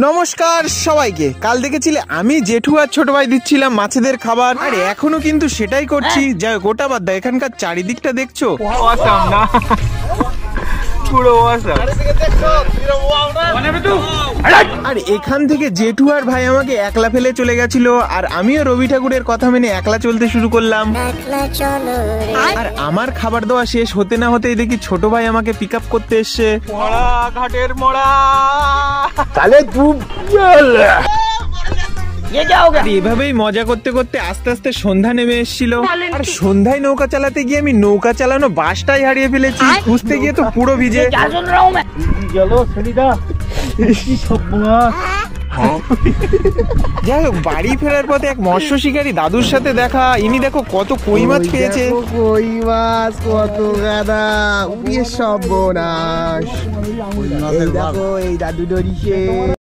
নমস্কার সবাইকে। কাল দেখেছিলে আমি জেঠু আর ছোট ভাই দিচ্ছিলাম মাছেদের খাবার, আর এখনো কিন্তু সেটাই করছি। যাই গোটা বাদ দাও, এখানকার চারিদিকটা দেখছো না পুরো আর এখান থেকে জেঠু আর ভাই আমাকে একলা ফেলে চলে গেছিল, আর আমিও রবি ঠাকুরের কথা মেনে একলা চলতে শুরু করলাম। আর আমার খাবার দেওয়া শেষ হতে না হতেই দেখি ছোট ভাই আমাকে পিক আপ করতে এসছে। ঘাটের মোড়া তাহলে এভাবেই মজা করতে করতে আস্তে আস্তে সন্ধ্যা নেমে এসেছিল। আর সন্ধ্যায় নৌকা চালাতে গিয়ে আমি নৌকা চালানো বাসটাই হারিয়ে ফেলেছি। খুঁজতে গিয়ে তো পুরো ভিজে যাই হোক, বাড়ি ফেরার পথে এক মৎস্য শিকারী দাদুর সাথে দেখা। ইনি দেখো কত কই মাছ পেয়েছে। কই মাছ কত গাদা, উড়িয়ে সর্বনাশ। দেখো এই দাদু ধরিছে।